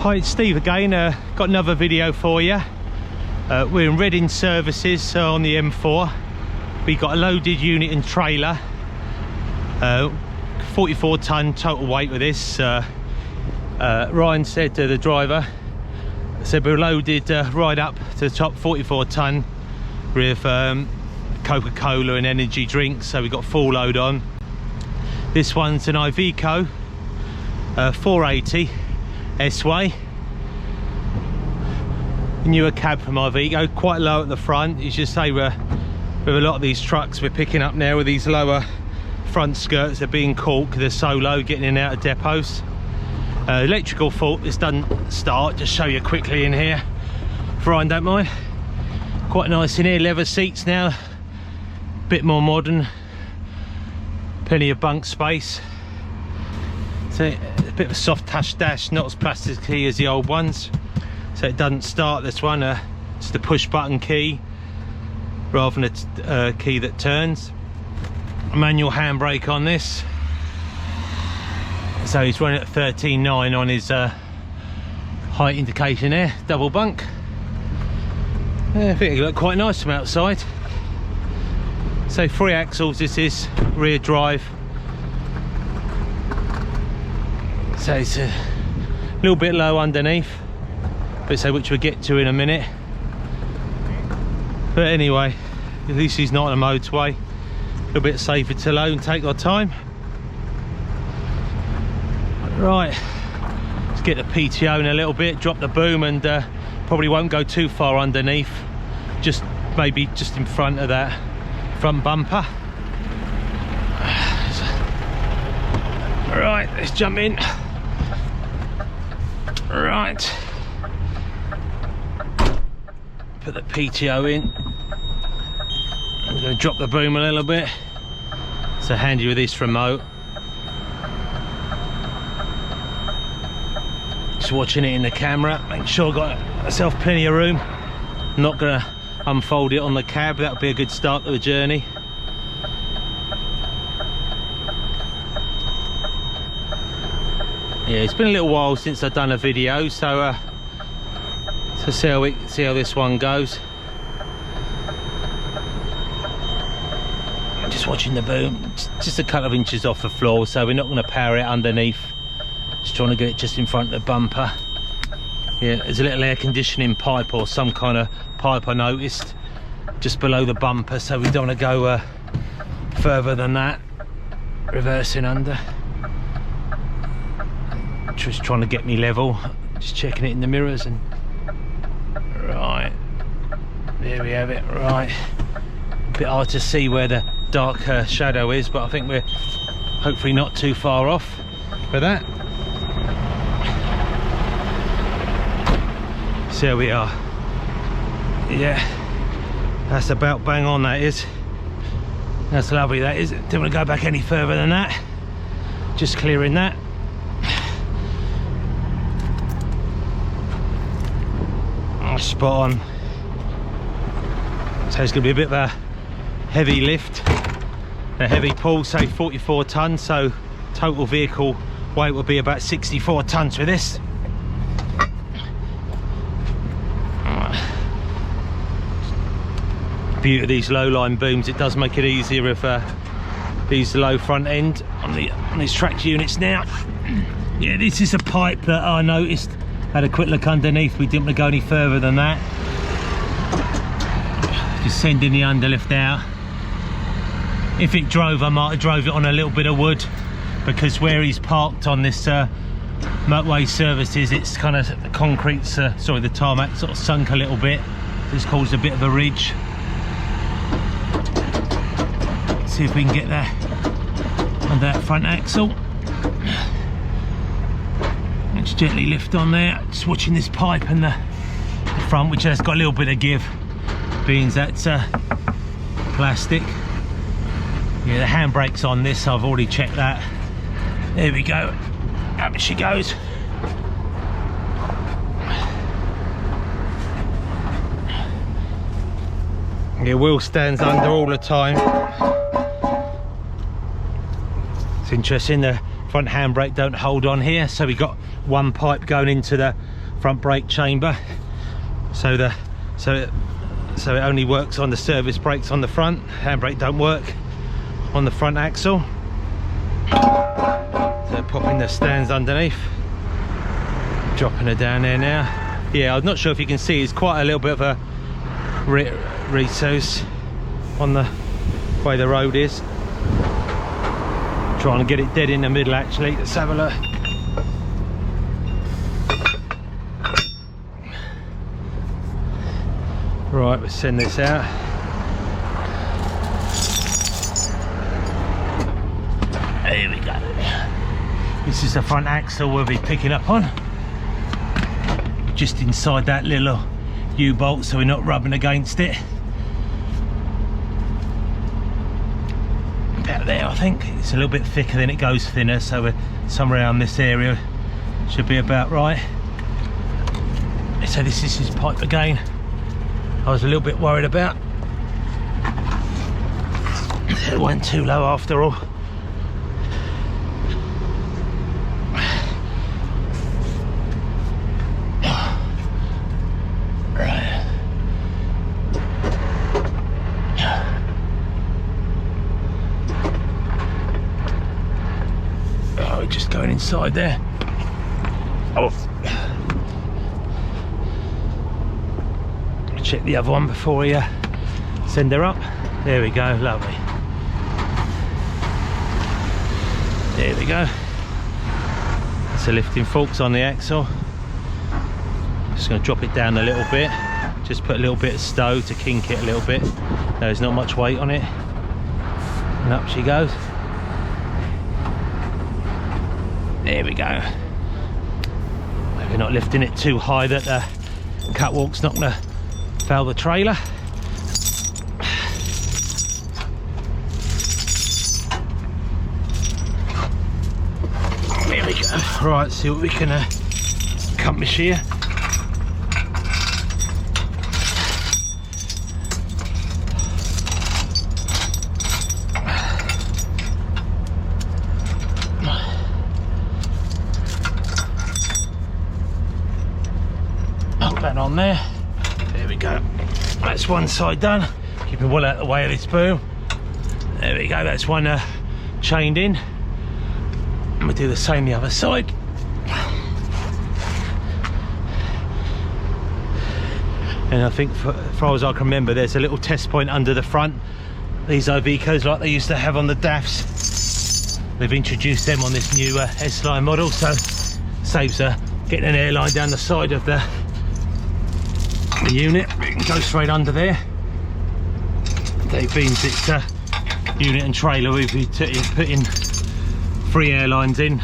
Hi, it's Steve again. Got another video for you. We're in Reading services on the M4. We got a loaded unit and trailer, 44 ton total weight with this. Ryan said to the driver, said we're loaded right up to the top, 44 ton with Coca-Cola and energy drinks, so we got full load on. This one's an Iveco 480 S-Way, newer cab from Iveco, quite low at the front. You should say with a lot of these trucks we're picking up now, with these lower front skirts, they're being caught because they're so low getting in and out of depots. Electrical fault, this doesn't start. Just show you quickly in here, if Ryan don't mind. Quite nice in here, leather seats now, bit more modern, plenty of bunk space. So a bit of a soft touch dash, not as plasticky as the old ones, so it doesn't start. This one, just a push button key rather than a key that turns. A manual handbrake on this, so he's running at 13.9 on his height indication there. Double bunk. I think it looked quite nice from outside. So 3 axles, this is rear drive. So it's a little bit low underneath, but so which we'll get to in a minute. But anyway, at least he's not on a motorway. A little bit safer to load and take our time. Right, let's get the PTO in a little bit, drop the boom, and probably won't go too far underneath, just maybe just in front of that front bumper. Right, let's jump in. Right, put the PTO in. I'm going to drop the boom a little bit. So handy with this remote. Just watching it in the camera, make sure I got myself plenty of room. I'm not going to unfold it on the cab, that would be a good start to the journey. Yeah, it's been a little while since I've done a video, so see how this one goes. I'm just watching the boom, it's just a couple of inches off the floor, so we're not going to power it underneath. Just trying to get it just in front of the bumper. Yeah, there's a little air conditioning pipe or some kind of pipe I noticed just below the bumper, so we don't want to go further than that. Reversing under. Just trying to get me level, just checking it in the mirrors, and right, there we have it. Right, a bit hard to see where the dark shadow is, but I think we're hopefully not too far off for that. So here we are. Yeah, that's about bang on, that is. That's lovely, that is. Don't want to go back any further than that. Just clearing that. Oh, spot on. So it's going to be a bit of a heavy lift, a heavy pull, say 44 tons, so total vehicle weight will be about 64 tons with this. Beauty of these low line booms, it does make it easier with these low front end on these tracked units now. Yeah, this is a pipe that I noticed, had a quick look underneath, we didn't want to go any further than that. Just sending the underlift out. If it drove, I might have drove it on a little bit of wood, because where he's parked on this motorway services, it's kind of the concrete's sorry, the tarmac sort of sunk a little bit. This caused a bit of a ridge. See if we can get that under that front axle. Let's gently lift on there. Just watching this pipe and the front, which has got a little bit of give, being that's plastic. Yeah, the handbrake's on this, I've already checked that. There we go. Up she goes. Yeah, wheel stands under all the time. It's interesting, the front handbrake don't hold on here, so we got one pipe going into the front brake chamber, so it only works on the service brakes on the front. Handbrake don't work on the front axle. So popping the stands underneath, dropping her down there now. Yeah, I'm not sure if you can see, it's quite a little bit of a resource on the way the road is. Trying to get it dead in the middle actually. Let's have a look. Right, we'll send this out. There we go. This is the front axle we'll be picking up on. Just inside that little U-bolt, so we're not rubbing against it. About there, I think. It's a little bit thicker, then it goes thinner, so we're somewhere around this area. Should be about right. So this is his pipe again. I was a little bit worried about. It went too low after all. Just going inside there. Oh, check the other one before we send her up. There we go, lovely. There we go. That's the lifting forks on the axle. Just going to drop it down a little bit. Just put a little bit of stow to kink it a little bit. There's not much weight on it. And up she goes. There we go. We're not lifting it too high that the catwalk's not going to foul the trailer. There we go. Right, see what we can accomplish here. On there we go. That's one side done, keeping well out of the way of this boom. There we go, that's one chained in, and we'll do the same the other side. And I think for far as I can remember, there's a little test point under the front. These Ivecos, like they used to have on the DAFs, they've introduced them on this new S-Line model, so saves getting an airline down the side of the unit. Go straight under there. They beams its unit and trailer. We've put in 3 airlines in,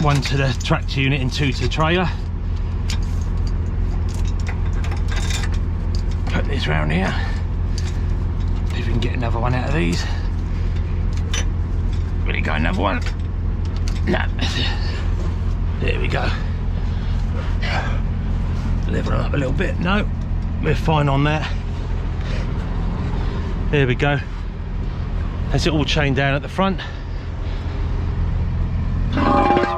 1 to the tractor unit and 2 to the trailer. Put this round here. See if we can get another one out of these. Really go, another one. No. There we go. Level it up a little bit. No, we're fine on that. There we go. Has it all chained down at the front.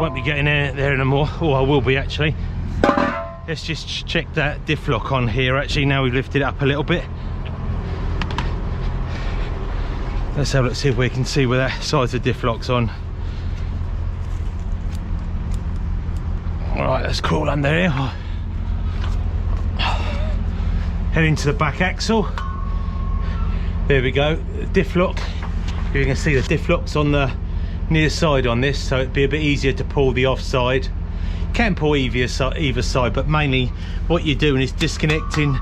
Won't be getting there anymore. Oh, I will be actually. Let's just check that diff lock on here. Actually, now we've lifted it up a little bit. Let's have a look, see if we can see where that size of diff lock's on. All right, let's crawl under here. Head into the back axle. There we go. Diff lock. You can see the diff lock's on the near side on this, so it'd be a bit easier to pull the offside. You can pull either side, but mainly what you're doing is disconnecting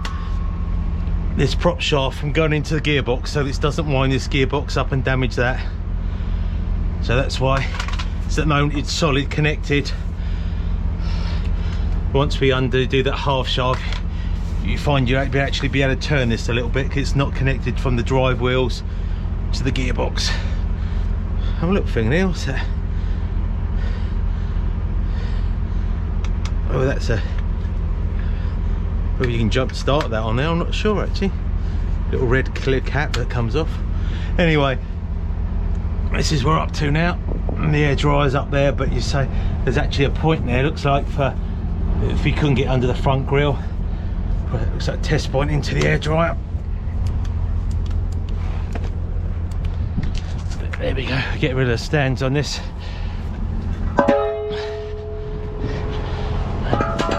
this prop shaft from going into the gearbox, so this doesn't wind this gearbox up and damage that. So that's why it's at the moment it's solid connected. Once we do that half shaft, you find you'll actually be able to turn this a little bit because it's not connected from the drive wheels to the gearbox. Have a look, fingernail. What's that? Oh, that's a. Maybe you can jump start that on there. I'm not sure actually. Little red clear cap that comes off. Anyway, this is where we're up to now. and the air dryer's up there, but you say there's actually a point there, looks like, for if you couldn't get under the front grille. But it looks like a test point into the air dryer. But there we go, get rid of the stands on this.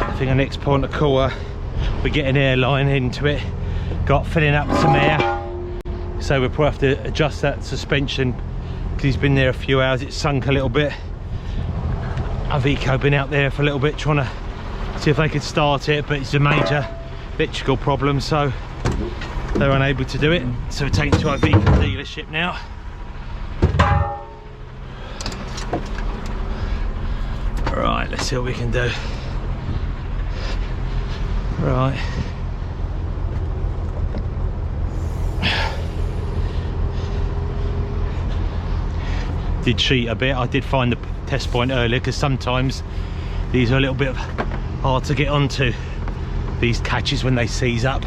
I think the next point of call, we get an air line into it, got filling up some air, so we'll probably have to adjust that suspension because he's been there a few hours. It's sunk a little bit. Avico been out there for a little bit trying to see if they could start it, but it's a major electrical problem, so they're unable to do it. So we're taking it to our Avico dealership now. Right, let's see what we can do. Right. Did cheat a bit. I did find the test point earlier because sometimes these are a little bit hard to get onto, these catches, when they seize up.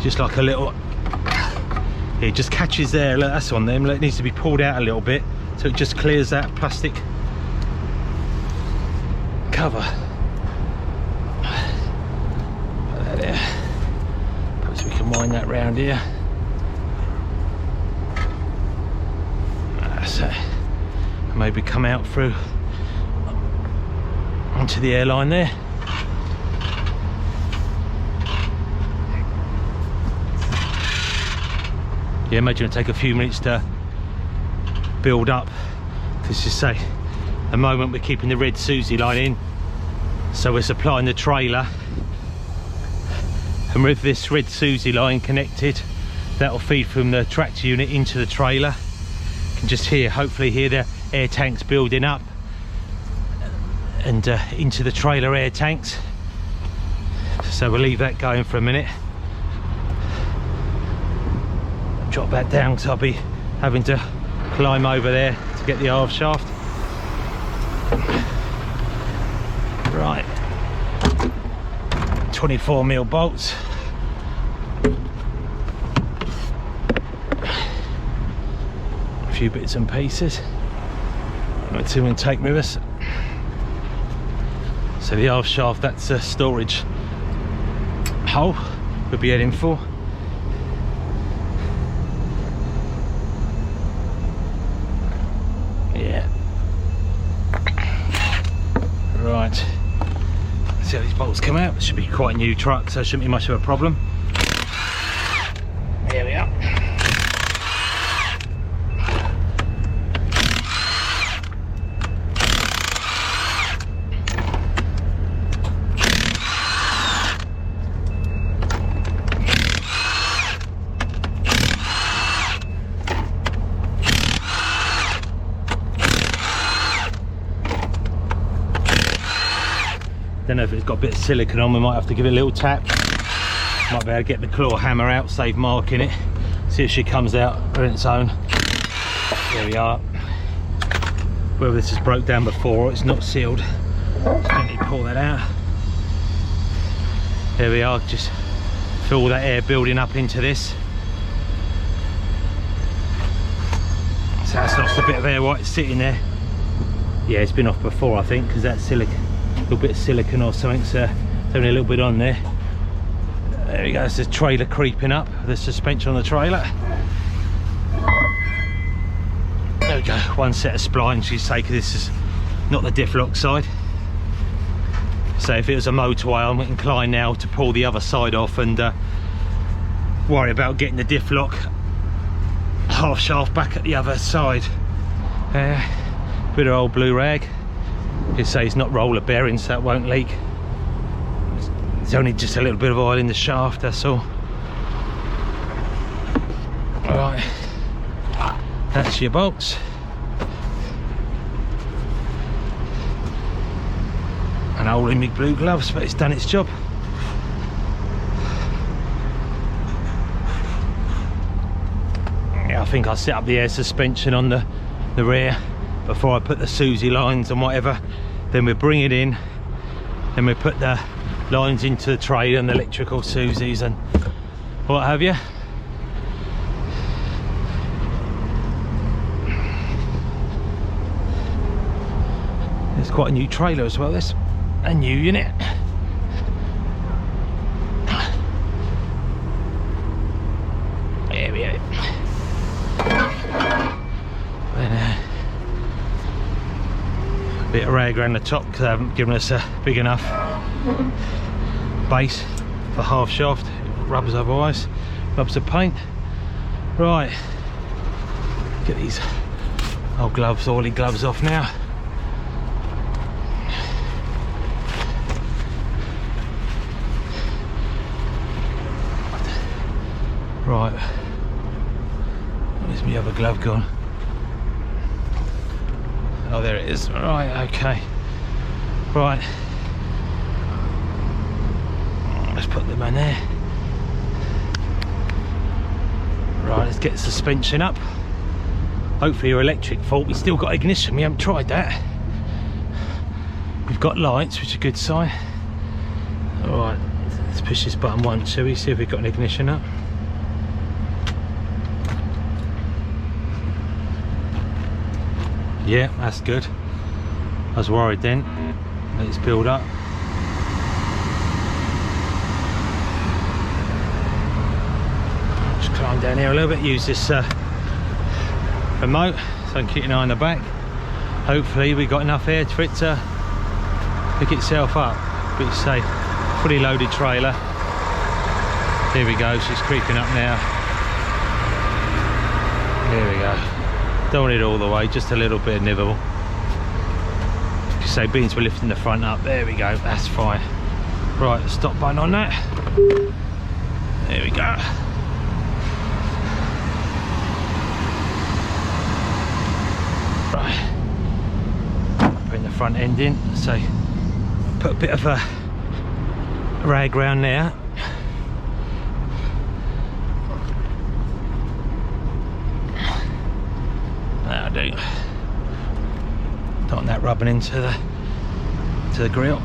Just like a little, it just catches there. Look, that's on them. Look, it needs to be pulled out a little bit so it just clears that plastic cover. Put that there. Perhaps we can wind that round here. That's it. Maybe come out through onto the airline there. Yeah, imagine it'll take a few minutes to build up, because you say at the moment we're keeping the red Susie line in, so we're supplying the trailer, and with this red Susie line connected, that'll feed from the tractor unit into the trailer. You can just hear, hopefully hear the air tanks building up and into the trailer air tanks. So we'll leave that going for a minute. Drop that down because I'll be having to climb over there to get the half shaft. Right, 24mm bolts. A few bits and pieces. Let's see what we can take with us. So the half shaft, that's a storage hole we'll be heading for. Yeah. Right. Let's see how these bolts come out. This should be quite a new truck, so it shouldn't be much of a problem. Here we are. Don't know if it's got a bit of silicone on, we might have to give it a little tap. Might be able to get the claw hammer out, save marking it. See if she comes out on its own. There we are. Whether this is broke down before or it's not sealed, just gently pull that out. There we are, just feel all that air building up into this. So that's lost a bit of air while it's sitting there. Yeah, it's been off before, I think, because that silicone, a little bit of silicone or something, so there's only a little bit on there. There we go, it's the trailer creeping up, the suspension on the trailer. There we go, one set of splines, you say, because this is not the diff lock side. So if it was a motorway, I'm inclined now to pull the other side off and worry about getting the diff lock half shaft back at the other side. Bit of old blue rag. You say it's not roller bearings, so that won't leak. It's only just a little bit of oil in the shaft, that's all. Alright, that's your bolts. An hole in my blue gloves, but it's done its job. Yeah, I think I'll set up the air suspension on the rear before I put the Susie lines and whatever. Then we bring it in, then we put the lines into the tray and the electrical Susies and what have you. It's quite a new trailer as well, this. A new unit. There we go. A bit of rag around the top because they haven't given us a big enough base for half shaft. Rubbers otherwise. Rubs of paint. Right. Get these old gloves, oily gloves off now. Right, where's my other glove gone? Oh, there it is. Right, okay. Right, let's put them in there. Right, let's get the suspension up. Hopefully your electric fault. We still got ignition, we haven't tried that. We've got lights, which is a good sign. Alright, let's push this button once, shall we? See if we've got an ignition up. Yeah, that's good. I was worried then. Let's build up. Just climb down here a little bit, use this remote so I can keep an eye on the back. Hopefully we got enough air for it to pick itself up. But it's a fully loaded trailer. Here we go, she's creeping up now. Here we go. Don't want it all the way, just a little bit of nibble. Say beans we're lifting the front up. There we go, that's fine. Right, the stop button on that. There we go. Right, putting the front end in. So put a bit of a rag round there. That'll do. Don't want that rubbing into the grill.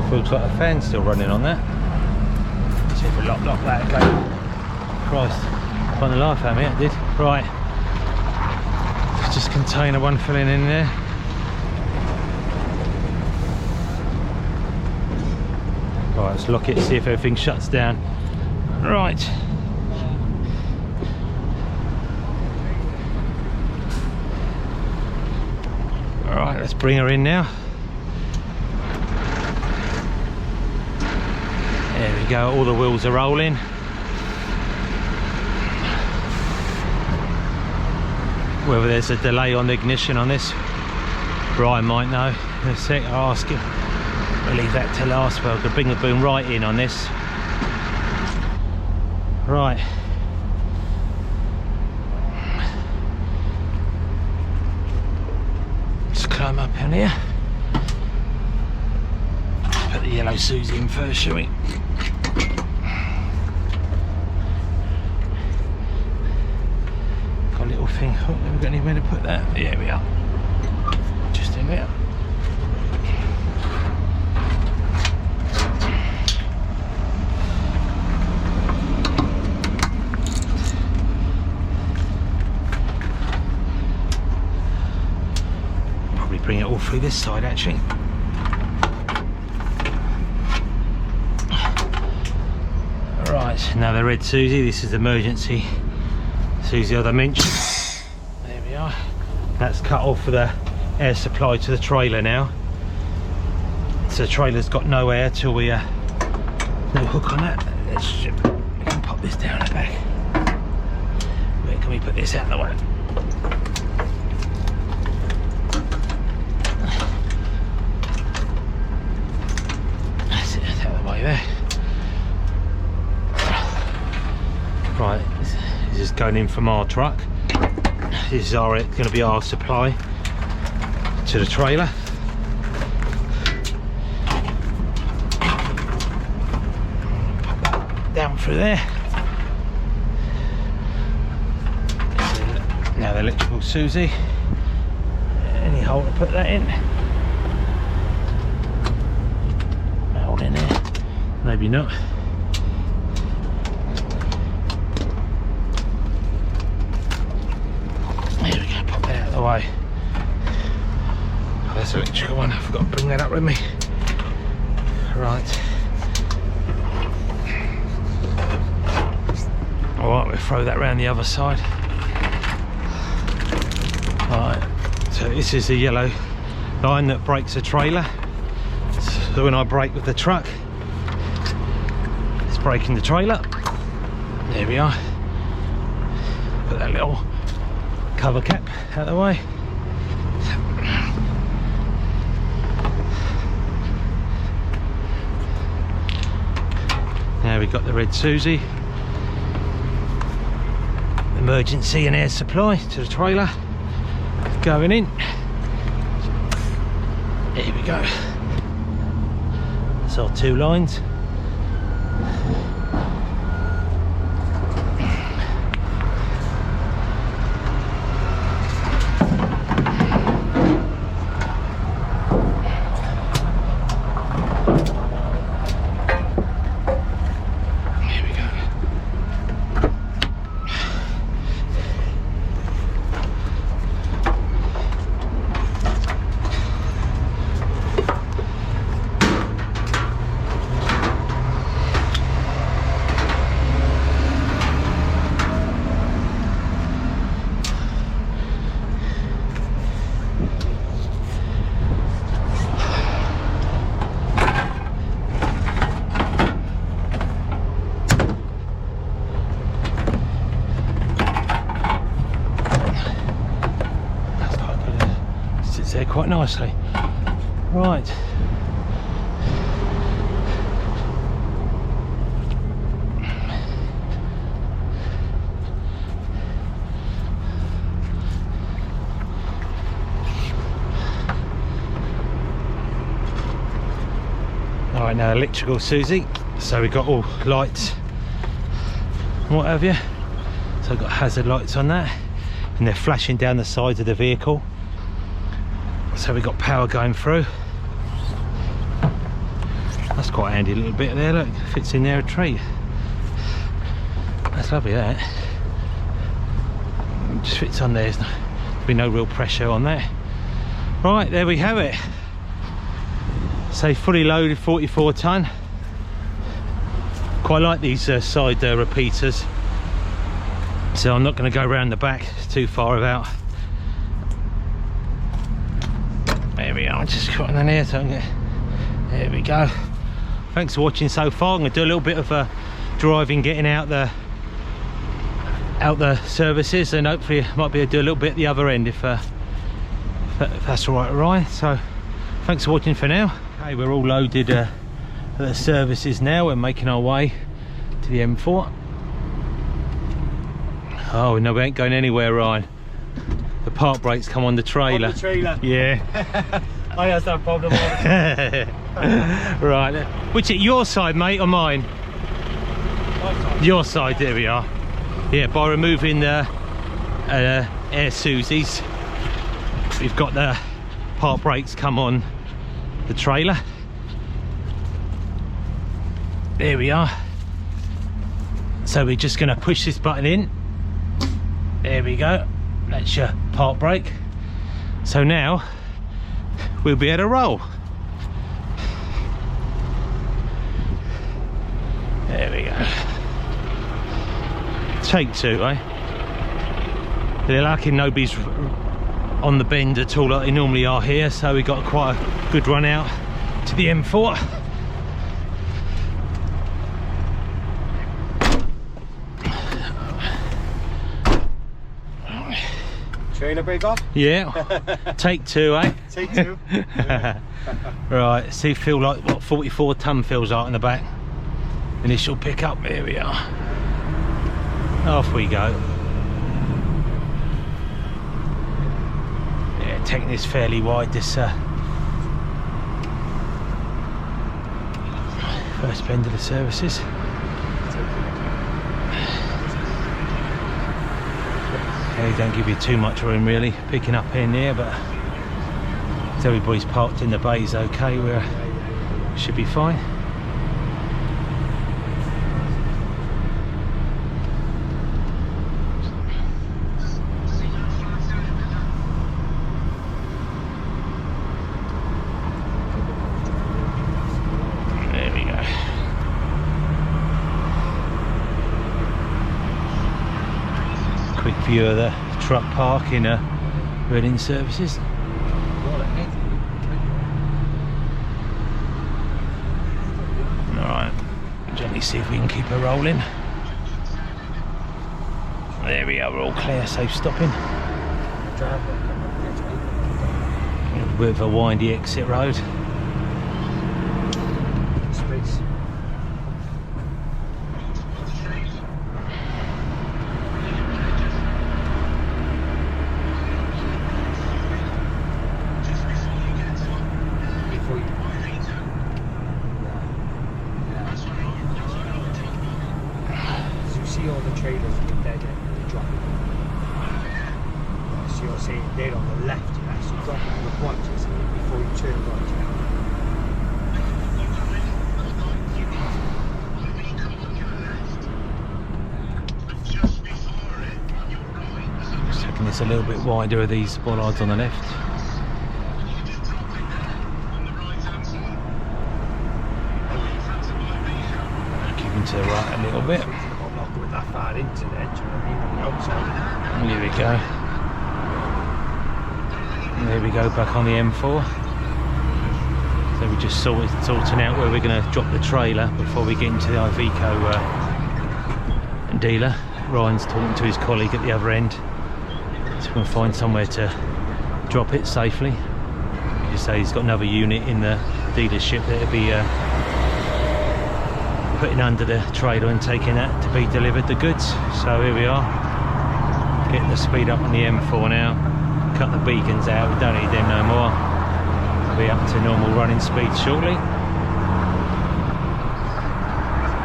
Feels like the fan's still running on that. Let's see if we lock that again. Christ, find the life out of me, it did. Right, just container one filling in there. Right, let's lock it, see if everything shuts down. Right. Alright, let's bring her in now. There we go, all the wheels are rolling. Whether there's a delay on the ignition on this, Brian might know. In a sec, I'll ask him. We'll leave that to last, but I could bring the boom right in on this. Right. Let's climb up in here. Put the yellow Susie in first, shall we? Got a little thing. Oh, have we got anywhere to put that? There we are. Just in there. Bring it all through this side actually. Right, now the red Susie, this is emergency Susie I mentioned. There we are. That's cut off for the air supply to the trailer now. So the trailer's got no air till we no hook on that. We can pop this down the back. Where can we put this out of the way? There. Right, this is going in from our truck. This is going to be our supply to the trailer. Pop that down through there. Now the electrical Susie. Any hole to put that in. maybe not. There we go, pop that out of the way. Oh, there's an electrical one, I forgot to bring that up with me. Right. Alright, we'll throw that around the other side. Alright, so this is the yellow line that brakes a trailer. So when I brake with the truck, it's braking the trailer. There we are. Put that little cover cap out of the way. Now we've got the red Susie. Emergency and air supply to the trailer. Going in. There we go. That's our 2 lines. There quite nicely. Right. Alright, now electrical Susie. So we've got all lights and what have you. So I've got hazard lights on that and they're flashing down the sides of the vehicle. So we've got power going through. That's quite handy, a little bit there, look, fits in there a treat. That's lovely, that. Just fits on there, there'll be no real pressure on that. Right, there we have it. So fully loaded 44 tonne. Quite like these side repeaters. So I'm not going to go around the back too far about. There we are, just cutting in here so I can get, there we go. Thanks for watching so far. I'm going to do a little bit of driving, getting out the services, and hopefully I might be able to do a little bit at the other end if that's all right, Ryan. So thanks for watching for now. Okay, we're all loaded at the services now. We're making our way to the M4. Oh no, we ain't going anywhere, Ryan. The park brakes come on the trailer. On the trailer? Yeah. I have that problem all the time. Right. Which at your side, mate, or mine? My side. Your side, there we are. Yeah, by removing the air Susies, we've got the park brakes come on the trailer. There we are. So we're just going to push this button in. There we go. That's your park brake. So now we'll be able to roll. There we go. Take 2, eh? They're lucky nobody's on the bend at all like they normally are here, so we got quite a good run out to the M4. Trailer brake off? Yeah. Take 2, eh? Take 2. Right, see, feel like what 44 tonne feels like in the back. Initial pickup, here we are. Off we go. Yeah, taking this fairly wide, this first bend of the services. They don't give you too much room really, picking up in there, but as everybody's parked in the bays okay, we should be fine. view of the truck park in Reading Services. Alright, gently see if we can keep her rolling. There we are, we're all clear, safe stopping. A bit of a windy exit road. Space. See all the trailers with dead end dropping. So you're saying they're on the left, yeah? So dropping on the right, isn't it? Before you turn right, yeah? Just taking this a little bit wider of these bollards on the left. Keeping to the right a little bit. That far into the edge, you know what I mean, on the outside. Here we go. And there we go, back on the M4. So we're just sorting out where we're going to drop the trailer before we get into the Iveco dealer. Ryan's talking to his colleague at the other end. So we're going to find somewhere to drop it safely. He just say he's got another unit in the dealership that'll be putting under the trailer and taking that to be delivered, the goods. So here we are, getting the speed up on the M4 now, cut the beacons out, we don't need them no more. We'll be up to normal running speed shortly.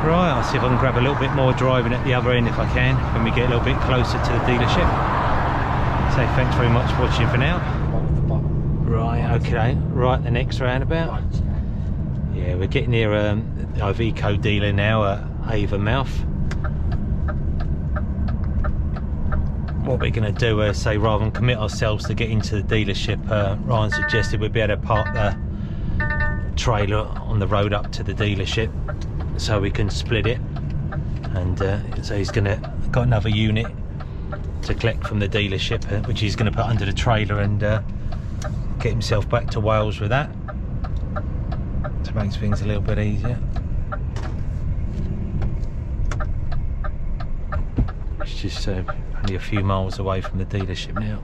Right, I'll see if I can grab a little bit more driving at the other end if I can, when we get a little bit closer to the dealership. So thanks very much for watching for now. Right, okay, right, the next roundabout. Yeah, we're getting near the Iveco dealer now at Avonmouth. What we're going to do is say, rather than commit ourselves to get into the dealership, Ryan suggested we'd be able to park the trailer on the road up to the dealership so we can split it. And so he's got another unit to collect from the dealership, which he's going to put under the trailer and get himself back to Wales with that. So it makes things a little bit easier. It's just only a few miles away from the dealership now.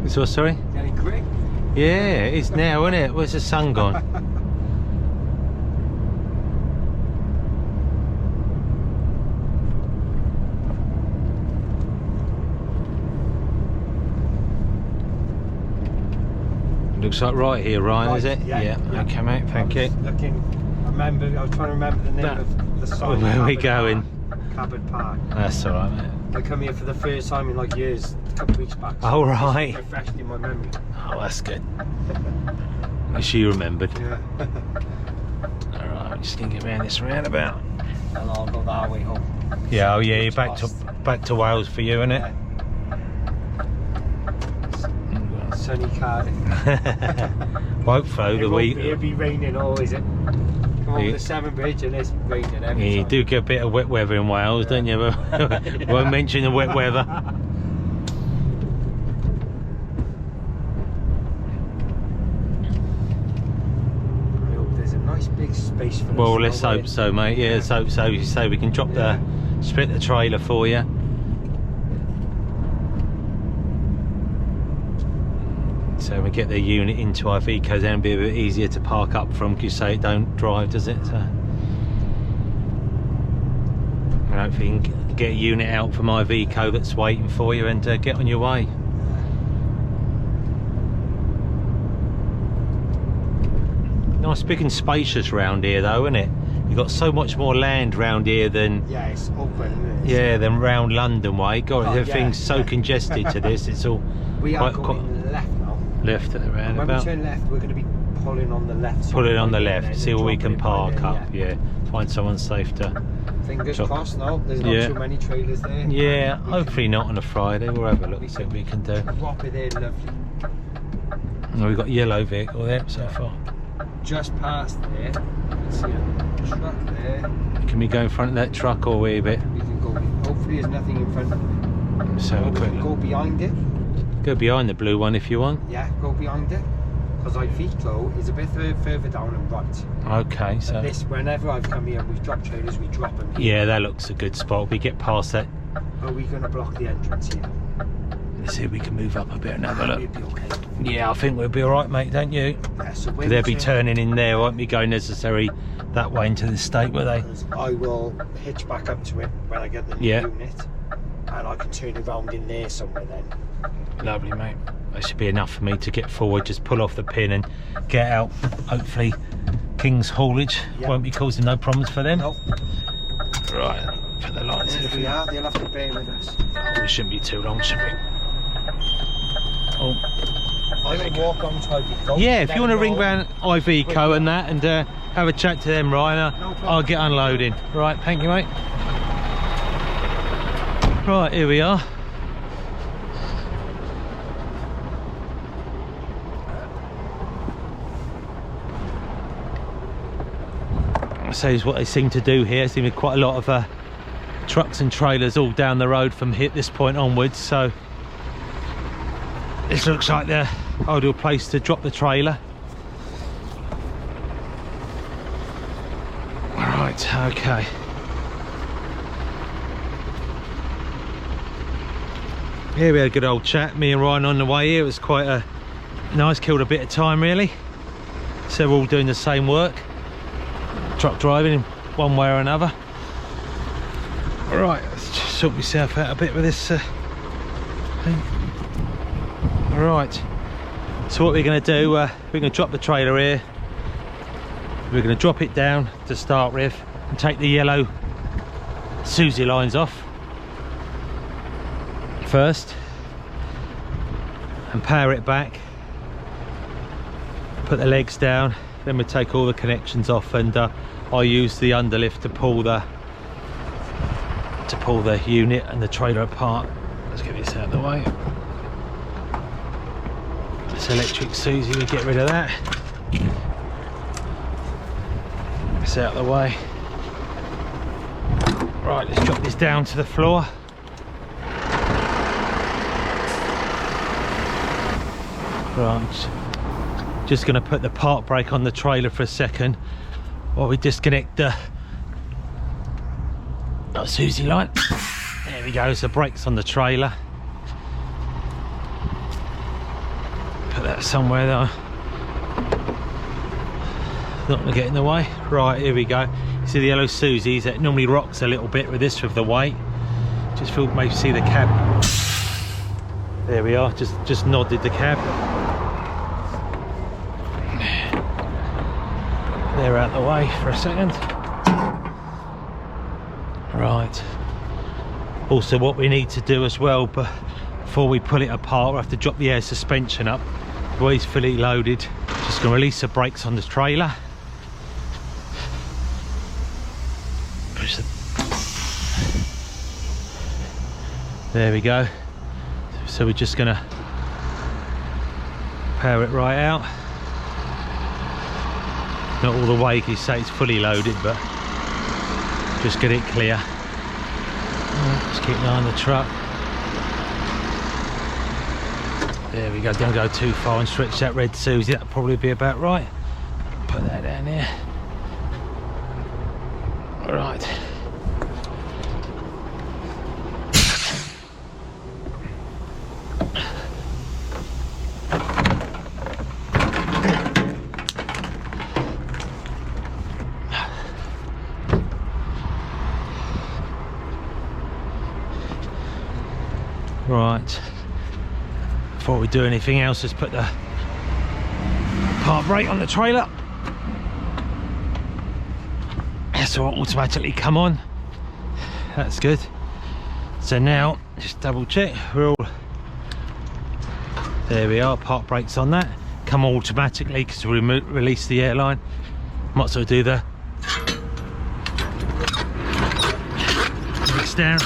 So sorry? Getting quick? Yeah, it is now, isn't it? Where's the sun gone? Looks like right here, Ryan, is it? Yeah. Okay, mate, thank you. I was trying to remember the name of the sign. Where are we going? Cabot Park. That's alright, mate. I come here for the first time in like years, a couple of weeks back. So Oh, right. it's refreshed in my memory. Oh, that's good. Make sure you remembered. Yeah. Alright, I'm just gonna get around this roundabout. And I'll go that way home. Yeah, oh yeah, you're back to Wales for you, isn't it? Yeah. Sunny Cardiff. Won't though, the week. It'll be raining always. Come over the Severn Bridge and it's raining every Yeah, you time. do get a bit of wet weather in Wales, don't you? Won't mention the wet weather. nice big space for us. Well, let's hope so, mate. Yeah, let's hope so. You say we can drop split the trailer for you. So we get the unit into our Vico, then it'll be a bit easier to park up from, because you say it don't drive, does it? So, and hopefully you can get a unit out for my Vico that's waiting for you and get on your way. Nice big and spacious round here though, isn't it? You've got so much more land round here than... Yeah, it's open, isn't it? Yeah, than round London way. God, everything's so yeah. congested to this. It's all we are going left now. Left at the roundabout. When we turn left, we're going to be pulling on the left. Pulling on the left, see where we can park up. Yeah, find someone safe to. Fingers crossed. No, there's not too many trailers there. Yeah, hopefully not on a Friday. We'll have a look, see what we can do. Drop it in, lovely. Oh, we've got a yellow vehicle there so far. Just past there, you can see a truck there. Can we go in front of that truck or a wee bit? We can go. Hopefully, there's nothing in front of it. So we can go behind it. Go behind the blue one if you want. Yeah, go behind it. Because our Vico is a bit further down and right. Okay, so this, whenever I've come here and we've dropped trailers, we drop them here. Yeah, that looks a good spot. We get past that. Are we going to block the entrance here? Let's see if we can move up a bit and have a look. We'll be okay. Yeah, I think we'll be alright, mate, don't you? Yeah, so They'll be turning in there, won't be going necessary that way into the state, will they? I will hitch back up to it when I get the new unit, and I can turn it around in there somewhere then. Lovely, mate. That should be enough for me to get forward, just pull off the pin and get out. Hopefully King's haulage won't be causing no problems for them. Nope. Right, put the lights in. We are, they'll have to bear with us. Oh, it shouldn't be too long, should we? Oh, I will walk on to Ivico. yeah, if you want to ring round Ivico and that and have a chat to them, Ryan, I'll get unloading. Right, thank you, mate. Right, here we are. So is what they seem to do here. Seems to be quite a lot of trucks and trailers all down the road from this point onwards. So this looks like the ideal place to drop the trailer. Right, okay. Here we had a good old chat, me and Ryan on the way here. It was quite nice, killed a bit of time really. So we're all doing the same work. Truck driving in one way or another. Right, let's just sort myself out a bit with this thing. Right, so what we're going to do, we're going to drop the trailer here. We're going to drop it down to start with and take the yellow Susie lines off first and power it back, put the legs down, then we take all the connections off, and I use the underlift to pull the unit and the trailer apart. Let's get this out of the way. This electric Susie, we get rid of that. It's out of the way. Right, let's drop this down to the floor. Right, just going to put the park brake on the trailer for a second while we disconnect the Susie line. There we go, so brakes on the trailer. Put that somewhere though, not going to get in the way. Right, here we go. You see the yellow Susies, that normally rocks a little bit with this with the weight. Just feel, maybe see the cab. There we are, just nodded the cab. They're out the way for a second. Right. Also, what we need to do as well, but before we pull it apart, we'll have to drop the air suspension up. The way it's fully loaded. Just going to release the brakes on the trailer. Push the... There we go. So we're just going to power it right out. Not all the way, you say it's fully loaded, but just get it clear. Just keep an eye on the truck. There we go, don't go too far and stretch that red Susie, that'll probably be about right. Put that down here. Right. Right. Before we do anything else, let's put the park brake on the trailer. This will automatically come on. That's good. So now, just double check. We're all there. We are. Park brakes on that. Come automatically because we release the airline. Might as well do the brakes down.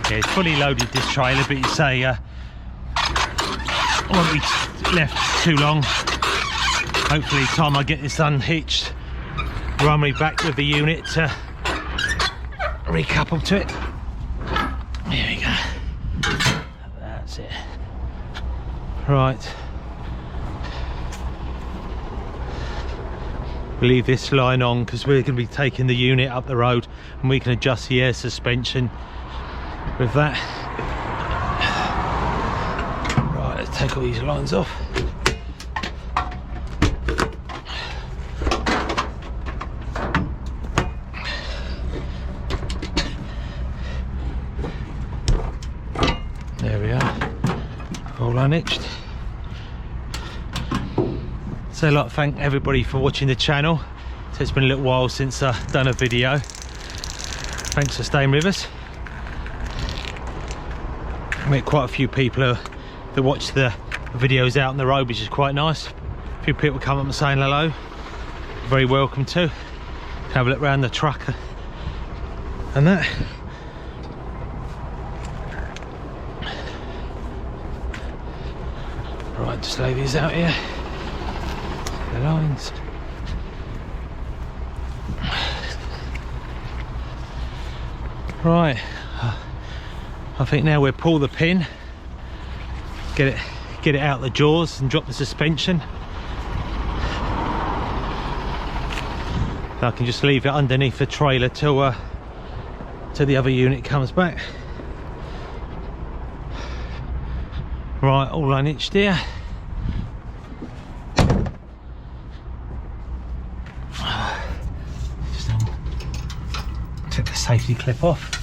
Yeah, it's fully loaded, this trailer, but you say I won't be left too long. Hopefully, time I get this unhitched, run me back with the unit to recouple to it. There we go. That's it. Right. We'll leave this line on because we're going to be taking the unit up the road, and we can adjust the air suspension with that. Right, let's take all these lines off. There we are, all unhitched. So I'd like to thank everybody for watching the channel. So it's been a little while since I've done a video. Thanks for staying with us. I met quite a few people that watch the videos out on the road, which is quite nice. A few people come up and saying hello. Very welcome to. Have a look around the truck and that. Right, just lay these out here. The lines. Right. I think now we'll pull the pin, get it out the jaws and drop the suspension. I can just leave it underneath the trailer till the other unit comes back. Right, all unhitched here. Just take the safety clip off.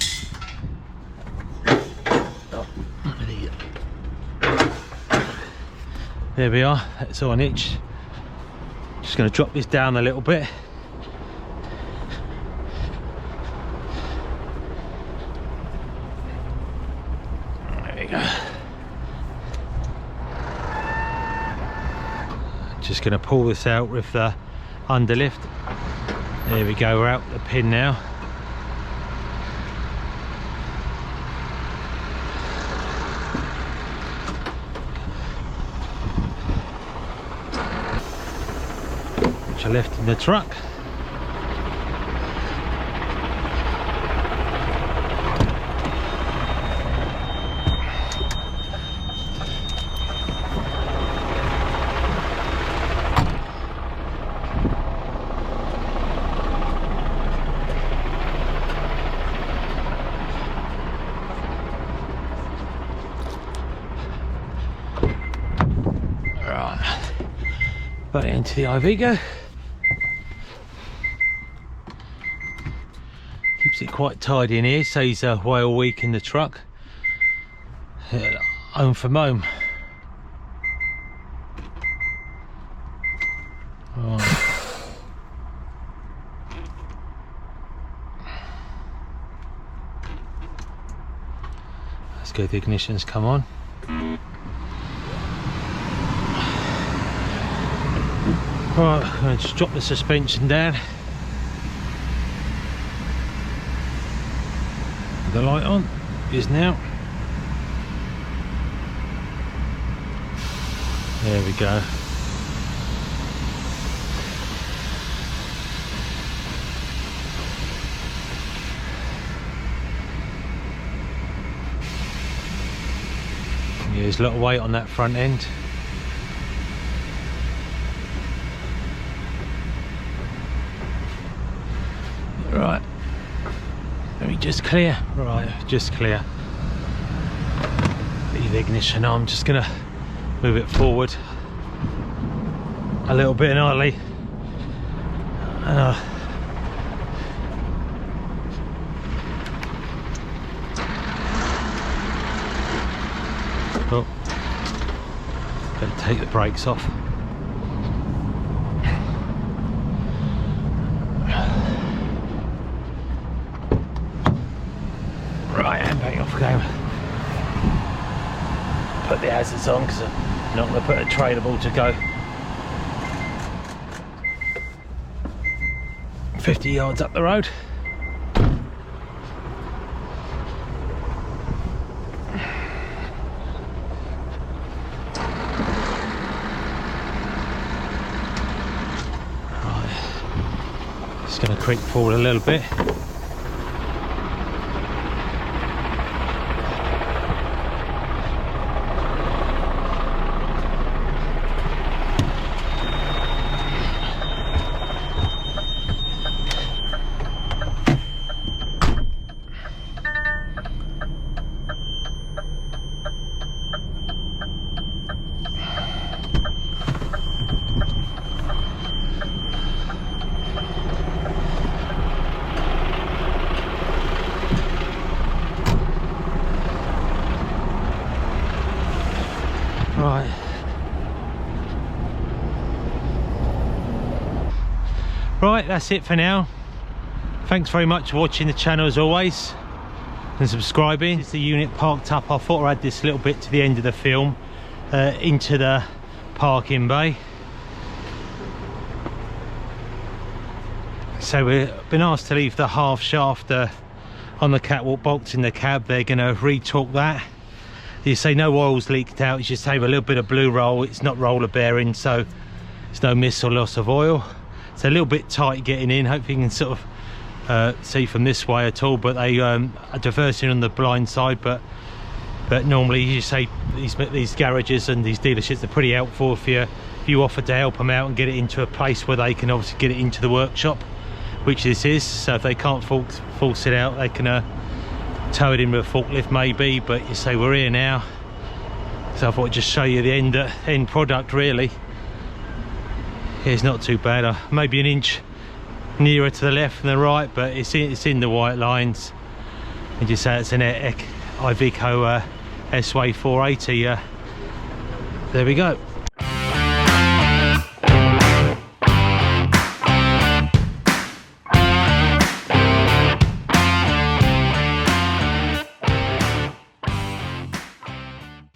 There we are, it's on hitch. Just going to drop this down a little bit. There we go. Just going to pull this out with the underlift. There we go, we're out the pin now. Which I left in the truck. Put it into the Ivigo. Keeps it quite tidy in here, saves a whale week in the truck. Home from home. Right. That's good, the ignition's come on. Right, I'm going to just drop the suspension down. The light on is now. There we go. Yeah, there's a lot of weight on that front end. Right, let me just clear. Right, just clear. Leave ignition on. I'm just gonna move it forward a little bit gnarly. Oh, better take the brakes off. Right, handbrake off go. Put the hazards on because I'm not going to put a trailable to go 50 yards up the road. Right, just going to creep forward a little bit. Right, that's it for now. Thanks very much for watching the channel as always and subscribing. It's the unit parked up. I thought I'd add this little bit to the end of the film into the parking bay. So we've been asked to leave the half shaft on the catwalk box in the cab. They're going to re-torque that. You say no oil's leaked out. You just save a little bit of blue roll. It's not roller bearing, so there's no miss or loss of oil. It's a little bit tight getting in. Hopefully you can sort of see from this way at all, but they are diversing on the blind side, but normally you say these garages and these dealerships are pretty helpful if you offer to help them out and get it into a place where they can obviously get it into the workshop, which this is. So if they can't force it out, they can tow it in with a forklift maybe, but you say we're here now, so I thought I'd just show you the end product really. It's not too bad, maybe an inch nearer to the left than the right, but it's in the white lines. And just say it's an Iveco S-Way 480. There we go.